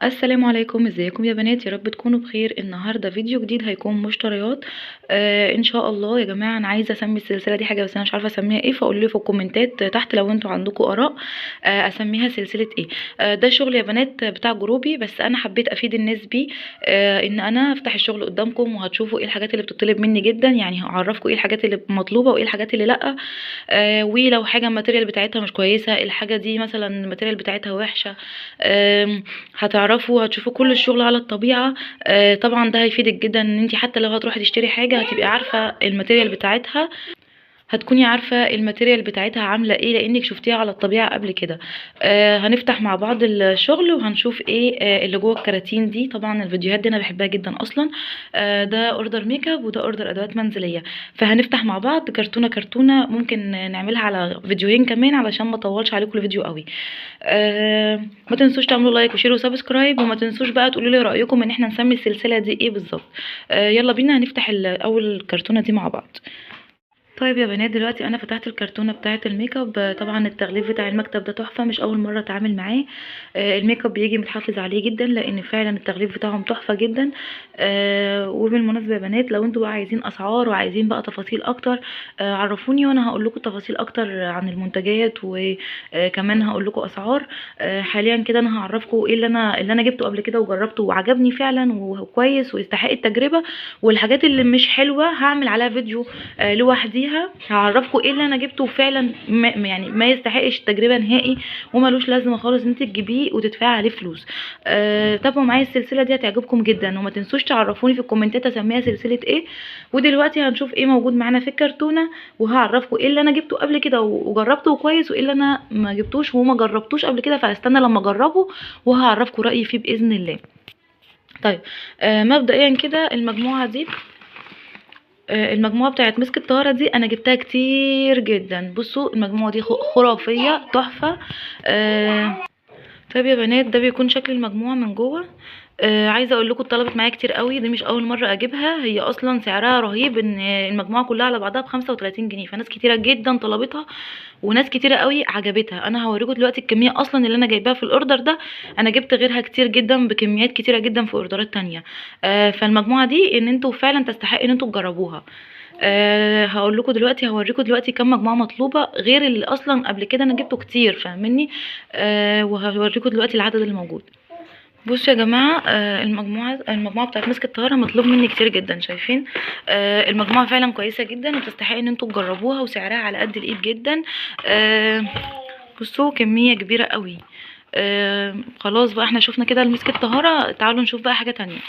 السلام عليكم، ازيكم يا بنات؟ يا رب تكونوا بخير. النهارده فيديو جديد هيكون مشتريات. ان شاء الله يا جماعه. انا عايزه اسمي السلسله دي حاجه، بس انا مش عارفه اسميها ايه، فقولوا لي في الكومنتات تحت لو انتوا عندكم اراء. اسميها سلسله ايه؟ ده شغل يا بنات بتاع جروبي، بس انا حبيت افيد الناس بيه. ان انا افتح الشغل قدامكم وهتشوفوا ايه الحاجات اللي بتطلب مني جدا، يعني هعرفكم ايه الحاجات اللي مطلوبه وايه الحاجات اللي لا. ولو حاجه الماتيريال بتاعتها مش كويسه، الحاجه دي مثلا الماتيريال بتاعتها وحشه، هتشوفوا كل الشغل على الطبيعة. طبعا ده هيفيدك جدا، ان انت حتى لو هتروحي تشتري حاجة هتبقي عارفة الماتيريال بتاعتها، هتكوني عارفة الماتيريال بتاعتها عاملة ايه لانك شفتيها على الطبيعة قبل كده. هنفتح مع بعض الشغل وهنشوف ايه اللي جوه الكراتين دي. طبعا الفيديوهات دي انا بحبها جدا اصلا. ده اوردر ميك اب وده اوردر ادوات منزلية. فهنفتح مع بعض كرتونة كرتونة، ممكن نعملها على فيديوهين كمان علشان ما اطولش عليكم الفيديو قوي. ما تنسوش تعملوا لايك وشير وسبسكرايب، وما تنسوش بقى تقولوا لي رايكم ان احنا نسمي السلسله دي ايه بالظبط. يلا بينا هنفتح اول كرتونه دي مع بعض. طيب يا بنات، دلوقتي انا فتحت الكرتونه بتاعه الميك اب. طبعا التغليف بتاع المكتب ده تحفه، مش اول مره اتعامل معاه. الميك اب بيجي متحافظ عليه جدا، لان فعلا التغليف بتاعهم تحفه جدا. وبالمناسبه يا بنات، لو انتوا بقى عايزين اسعار وعايزين بقى تفاصيل اكتر، عرفوني وانا هقول لكم تفاصيل اكتر عن المنتجات، وكمان هقول لكم اسعار. حاليا كده انا هعرفكم ايه اللي انا جبته قبل كده وجربته وعجبني فعلا وكويس ويستحق التجربه. والحاجات اللي مش حلوه هعمل عليها فيديو لوحديها. هعرفكم ايه اللي انا جبته فعلا يعني ما يستحقش التجربه نهائي، وملوش لازمه خالص ان انت تجيبيه وتدفعي عليه فلوس. تابعوا معايا السلسله دي هتعجبكم جدا، وما تنسوش تعرفوني في الكومنتات اسميها سلسله ايه. ودلوقتي هنشوف ايه موجود معانا في الكرتونه، وهعرفكم ايه اللي انا جبته قبل كده وجربته كويس، وايه اللي انا ما جبتوش وما جربتوش قبل كده فهستنى لما اجربه وهعرفكم رايي فيه باذن الله. طيب، مبدئيا كده المجموعه دي، المجموعه بتاعت مسك الطهاره دي انا جبتها كتير جدا. بصوا المجموعه دي خرافيه تحفه. طيب يا بنات، ده بيكون شكل المجموعه من جوه. عايزه اقول لكم طلبت معايا كتير قوي، دي مش اول مره اجيبها، هي اصلا سعرها رهيب، ان المجموعه كلها على بعضها ب35 جنيه، فناس كتيره جدا طلبتها وناس كتيره قوي عجبتها. انا هوريكم دلوقتي الكميه اصلا اللي انا جايباها في الاوردر ده. انا جبت غيرها كتير جدا بكميات كتيره جدا في اوردرات تانية. فالمجموعه دي ان انتوا فعلا تستحقوا ان انتوا تجربوها. هقول لكم دلوقتي، هوريكم دلوقتي كم مجموعه مطلوبه غير اللي اصلا قبل كده انا جبته كتير، فاهمني؟ وهوريكم دلوقتي العدد اللي موجود. بصوا يا جماعه، المجموعه بتاعت مسك الطهاره مطلوب مني كتير جدا، شايفين؟ المجموعه فعلا كويسه جدا وتستحق ان انتوا تجربوها، وسعرها على قد الايد جدا. بصوا كميه كبيره قوي. خلاص بقى احنا شفنا كده المسك الطهاره، تعالوا نشوف بقى حاجه تانية.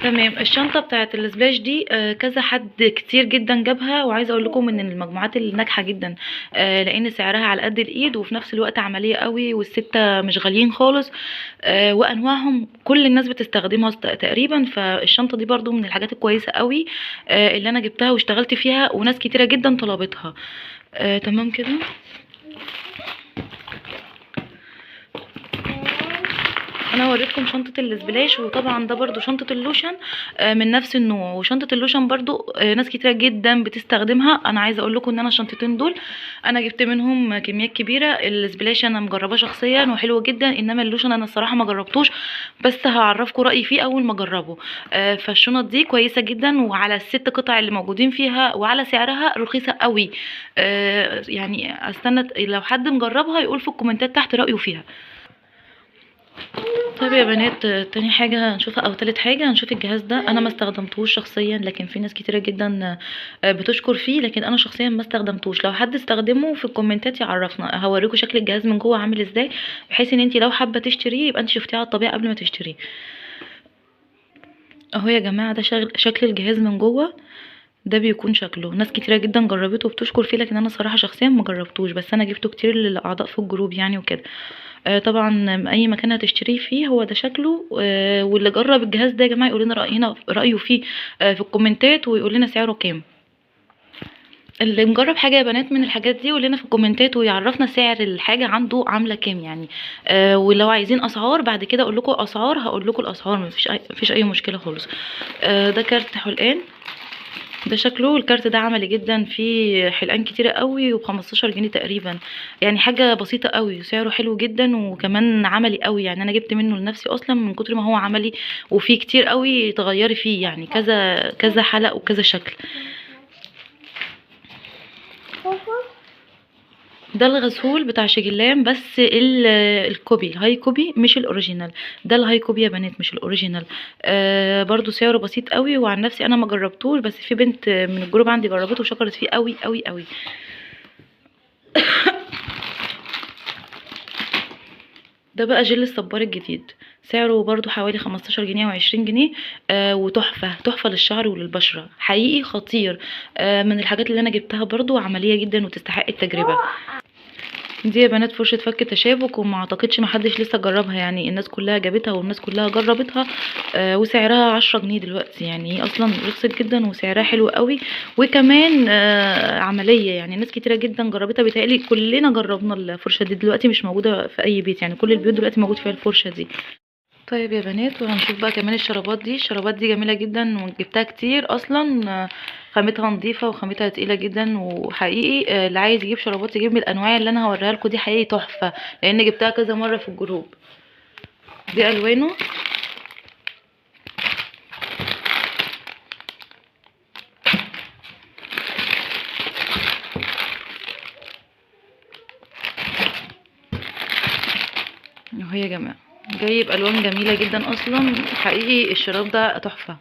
تمام، الشنطه بتاعت السبلاش دي كذا حد كتير جدا جابها، وعايزه اقول لكم من المجموعات اللي ناجحه جدا. لان سعرها على قد الايد وفي نفس الوقت عمليه قوي، والستة مش غاليين خالص. وانواعهم كل الناس بتستخدمها تقريبا، فالشنطه دي برضو من الحاجات الكويسه قوي اللي انا جبتها واشتغلت فيها وناس كتيره جدا طلبتها. تمام كده. انا وريتكم شنطه السبلاش، وطبعا ده برضو شنطه اللوشن من نفس النوع. وشنطه اللوشن برضو ناس كتيره جدا بتستخدمها. انا عايزه اقول لكم ان انا الشنطتين دول انا جبت منهم كميات كبيره. السبلاش انا مجرباه شخصيا وحلو جدا، انما اللوشن انا الصراحه ما جربتوش، بس هعرفكم رايي فيه اول ما اجربه. فالشنط دي كويسه جدا، وعلى الست قطع اللي موجودين فيها وعلى سعرها رخيصه قوي. يعني استنى لو حد مجربها يقول في الكومنتات تحت رايه فيها. طيب يا بنات، تاني حاجة هنشوفها او تالت حاجة هنشوف الجهاز ده. انا ما استخدمتوش شخصيا، لكن في ناس كتيرة جدا بتشكر فيه، لكن انا شخصيا ما استخدمتوش. لو حد استخدمه في الكومنتات يعرفنا. هوريكم شكل الجهاز من جوه عامل ازاي، بحيث ان انت لو حابة تشتريه يبقى انت شفتيه على الطبيعة قبل ما تشتريه. اهو يا جماعة ده شكل الجهاز من جوه. ده بيكون شكله، ناس كتيرة جدا جربته وبتشكر فيه، لكن انا صراحة شخصيا ما جربتوش، بس انا جبته كتير للاعضاء في الجروب يعني وكده. طبعا اي مكان هتشتريه فيه هو ده شكله. واللي جرب الجهاز ده يا جماعه يقول لنا رايه فيه في الكومنتات، ويقول لنا سعره كام. اللي مجرب حاجه يا بنات من الحاجات دي يقول لنا في الكومنتات ويعرفنا سعر الحاجه عنده عامله كام يعني. ولو عايزين اسعار بعد كده اقول لكم اسعار، هقول لكم الاسعار، مفيش اي مشكله خالص. ده كارت حلقان ده شكله الكارت ده عملي جدا، فيه حلقان كتيره قوي وب15 جنيه تقريبا، يعني حاجه بسيطه قوي وسعره حلو جدا وكمان عملي قوي. يعني انا جبت منه لنفسي اصلا من كتر ما هو عملي، وفيه كتير قوي تغيري فيه، يعني كذا كذا حلق وكذا شكل. ده الغسول بتاع شجلام، بس الكوبي الهاي كوبي مش الاوريجينال. ده الهاي كوبي يا بنات مش الاوريجينال. برضو سعره بسيط قوي، وعن نفسي انا ما جربتوش، بس في بنت من الجروب عندي جربته وشكرت فيه قوي قوي قوي. ده بقى جل الصبار الجديد، سعره برضو حوالي 15 جنيه او 20 جنيه. وتحفة تحفة للشعر وللبشرة، حقيقي خطير. من الحاجات اللي انا جبتها برضو عملية جدا وتستحق التجربة. دي يا بنات فرشة فك تشابك، وما اعتقدش محدش لسه جربها، يعني الناس كلها جابتها والناس كلها جربتها. وسعرها 10 جنيه دلوقتي، يعني هي اصلا رخصت جدا وسعرها حلو قوي. وكمان عملية، يعني ناس كتيرة جدا جربتها، بيتهيألي كلنا جربنا الفرشة دي. دلوقتي مش موجودة في اي بيت، يعني كل البيوت دلوقتي موجود فيها الفرشة دي. طيب يا بنات، وهنشوف بقى كمان الشرابات دي. الشرابات دي جميلة جدا وجبتها كتير اصلا. خامتها نظيفة وخامتها تقيلة جدا، وحقيقي اللي عايز يجيب شرابات يجيب من الانواع اللي انا هوريها لكم دي، حقيقي تحفة، لان جبتها كذا مرة في الجروب. دي الوانه. اهو يا جماعة، جايب الوان جميلة جدا اصلا، حقيقي الشراب ده تحفة.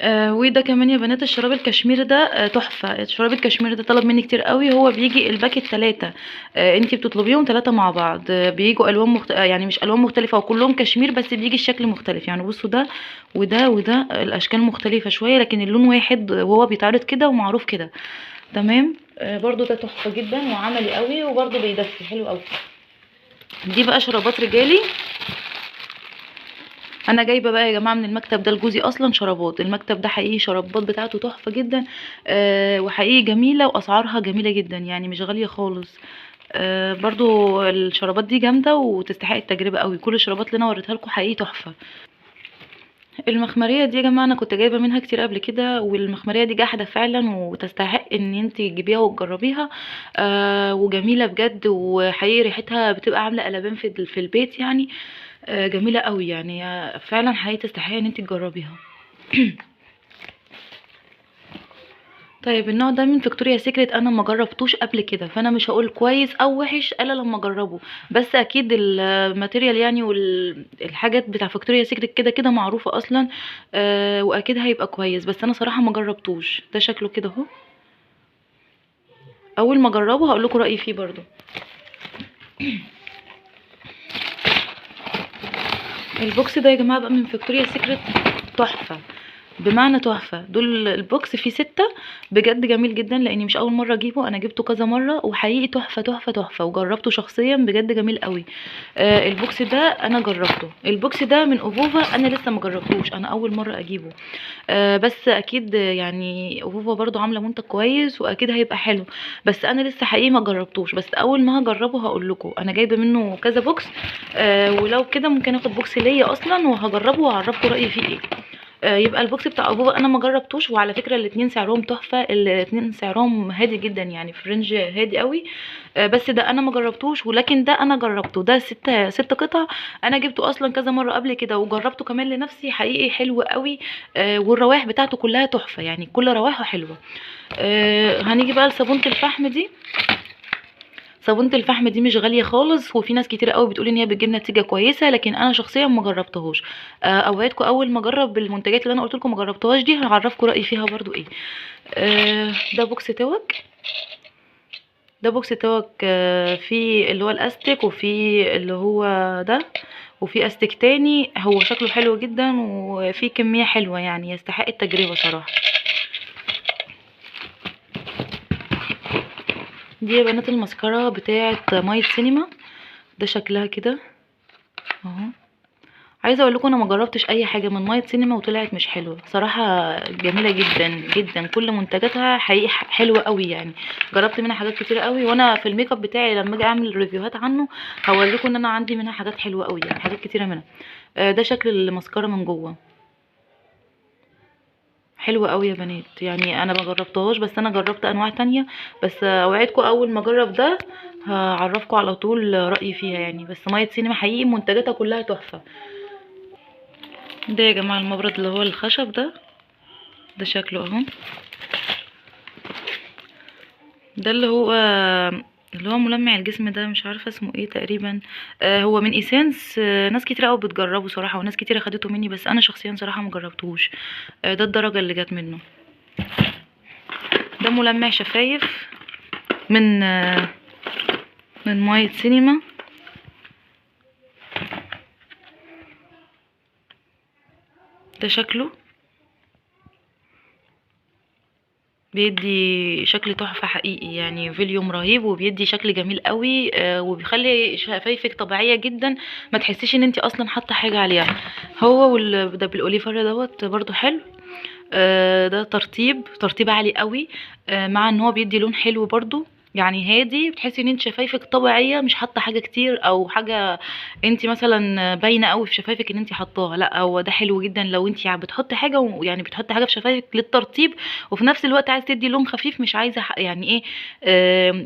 وده كمان يا بنات الشراب الكشمير ده تحفة. الشراب الكشمير ده طلب مني كتير قوي، هو بيجي الباكت 3. انتي بتطلبيهم 3 مع بعض. بيجوا الوان يعني مش الوان مختلفة وكلهم كشمير، بس بيجي الشكل مختلف. يعني بصوا ده وده وده الاشكال مختلفة شوية، لكن اللون واحد وهو بيتعرض كده ومعروف كده. تمام. برضو ده تحفة جدا وعملي قوي، وبرضو بيدفي حلو قوي. دي بقى شرابات رجالي. انا جايبه بقى يا جماعه من المكتب ده لجوزي اصلا شرابات. المكتب ده حقيقي شرابات بتاعته تحفه جدا. وحقيقي جميله واسعارها جميله جدا، يعني مش غاليه خالص. برضو الشرابات دي جامده وتستحق التجربه قوي. كل الشرابات اللي انا وريتها لكم حقيقي تحفه. المخمريه دي يا جماعه انا كنت جايبه منها كتير قبل كده، والمخمريه دي جاحده فعلا وتستحق ان انت تجيبيها وتجربيها. وجميله بجد، وحقيقي ريحتها بتبقى عامله قلبان في البيت يعني. جميله قوي، يعني فعلا حقيقي تستحق ان انت تجربيها. طيب النوع ده من فيكتوريا سيكريت، انا ما جربتوش قبل كده، فانا مش هقول كويس او وحش الا لما اجربه. بس اكيد الماتيريال يعني والحاجات بتاع فيكتوريا سيكريت كده كده معروفه اصلا. واكيد هيبقى كويس، بس انا صراحه ما جربتوش. ده شكله كده اهو. اول ما اجربه هقول لكم رايي فيه برضو. البوكس ده يا جماعه بقى من فيكتوريا سيكريت، تحفه بمعنى تحفه. دول البوكس فيه 6، بجد جميل جدا، لاني مش اول مره اجيبه، انا جبته كذا مره وحقيقي تحفه تحفه تحفه، وجربته شخصيا بجد جميل قوي. البوكس ده انا جربته. البوكس ده من اوفوفا، انا لسه ما جربتوش، انا اول مره اجيبه. بس اكيد يعني اوفوفا برضو عامله منتج كويس واكيد هيبقى حلو، بس انا لسه حقيقي ما جربتوش. بس اول ما هجربه هقول لكم. انا جايبه منه كذا بوكس. ولو كده ممكن اخد بوكس ليا اصلا وهجربه وهعرفكم رايي فيه ايه. يبقى البوكس بتاع ابوبا انا ما جربتوش، وعلى فكره الاتنين سعرهم تحفه، الاتنين سعرهم هادي جدا، يعني في رينج هادي قوي. بس ده انا ما جربتوش، ولكن ده انا جربته. ده 6 قطع. انا جبته اصلا كذا مره قبل كده وجربته كمان لنفسي، حقيقي حلو قوي. والروائح بتاعته كلها تحفه، يعني كل روائحه حلوه. هنيجي بقى لصابونه الفحم دي. صابونه الفحم دي مش غاليه خالص، وفي ناس كتير قوي بتقول ان هي بتجيب نتيجه كويسه، لكن انا شخصيا ما جربتهاش. اوعدكم اول ما اجرب المنتجات اللي انا قلت لكم ما جربتهاش دي هعرفكم رايي فيها برضو ايه. ده بوكس توك. ده بوكس توك في اللي هو الاستيك، وفي اللي هو ده، وفي استيك تاني. هو شكله حلو جدا وفي كميه حلوه، يعني يستحق التجربه صراحه. دي يا بنات المسكره بتاعه مايت سينما. ده شكلها كده اهو. عايزه اقول لكم انا ما جربتش اي حاجه من مايت سينما وطلعت مش حلوه صراحه. جميله جدا جدا، كل منتجاتها حقيقي حلوه قوي يعني. جربت منها حاجات كتير قوي، وانا في الميك اب بتاعي لما اجي اعمل ريفيوهات عنه هوريكم ان انا عندي منها حاجات حلوه قوي، يعني حاجات كتيره منها. ده شكل المسكره من جوه، حلوة قوي يا بنات. يعني انا ما جربتهاش، بس انا جربت انواع تانية، بس اوعدكم اول ما اجرب ده هعرفكم على طول رأيي فيها يعني. بس مية سينما حقيقي منتجاتها كلها تحفة. ده يا جماعة المبرد اللي هو الخشب ده شكله اهو. ده اللي هو ملمع الجسم ده، مش عارفه اسمه ايه تقريبا. هو من ايسانس. ناس كتير قوي بتجربه صراحه، وناس كتير خدته مني، بس انا شخصيا صراحه مجربتهوش. ده الدرجه اللي جت منه. ده ملمع شفايف من مية سينما. ده شكله بيدي شكل تحفة حقيقي، يعني فوليوم رهيب، وبيدي شكل جميل قوي. وبيخلي شفايفك طبيعية جدا، ما تحسيش ان انت اصلا حاطة حاجة عليها. هو ده بالاوليفر برضو حلو. ده ترطيب عالي قوي. مع ان هو بيدي لون حلو برضو، يعني هادي، بتحسي ان انت شفايفك طبيعيه، مش حاطه حاجه كتير او حاجه انت مثلا باينه قوي في شفايفك ان انت حطاها. لا، هو ده حلو جدا لو انت بتحطي حاجه، يعني بتحطي حاجه في شفايفك للترطيب، وفي نفس الوقت عايزه تدي لون خفيف، مش عايزه يعني ايه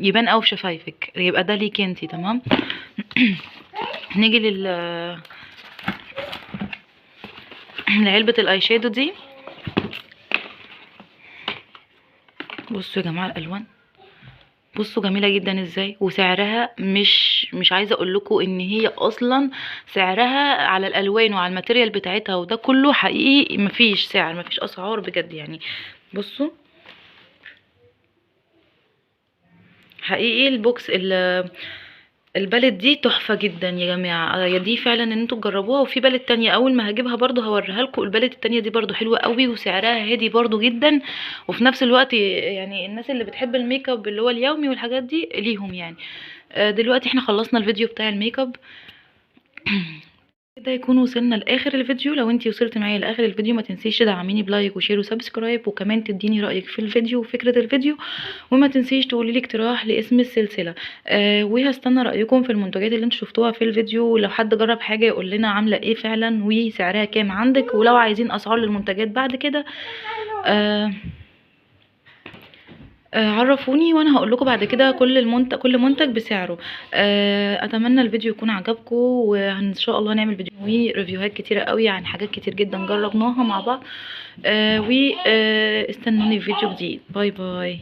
يبان قوي في شفايفك، يبقى ده ليكي انت. تمام. نيجي لعلبه الاي شادو دي. بصوا يا جماعه الالوان، بصوا جميله جدا ازاي، وسعرها مش عايزه اقول لكم ان هي اصلا سعرها على الالوان وعلى الماتيريال بتاعتها وده كله حقيقي، مفيش سعر، مفيش اسعار بجد يعني. بصوا حقيقي البوكس البالت دي تحفه جدا يا جماعه. يا دي فعلا ان انتوا تجربوها. وفي بالت تانية اول ما هجيبها برضو هوريها لكم. البالت التانية دي برضو حلوه قوي، وسعرها هادي برضو جدا، وفي نفس الوقت يعني الناس اللي بتحب الميك اب اللي هو اليومي والحاجات دي ليهم يعني. دلوقتي احنا خلصنا الفيديو بتاع الميك اب. كده يكون وصلنا لاخر الفيديو. لو انتي وصلت معايا لاخر الفيديو ما تنسيش تدعميني بلايك وشير وسبسكرايب، وكمان تديني رايك في الفيديو وفكره الفيديو، وما تنسيش تقولي لي اقتراح لاسم السلسله. وهستنى رايكم في المنتجات اللي انتوا شفتوها في الفيديو. لو حد جرب حاجه يقول لنا عامله ايه فعلا وسعرها كام عندك، ولو عايزين اسعار للمنتجات بعد كده آه عرفوني، وانا هقول لكم بعد كده كل منتج بسعره. اتمنى الفيديو يكون عجبكم، وان شاء الله نعمل فيديو وريفيوهات كتيره قوي عن حاجات كتير جدا جربناها مع بعض. واستنوني في فيديو جديد. باي باي.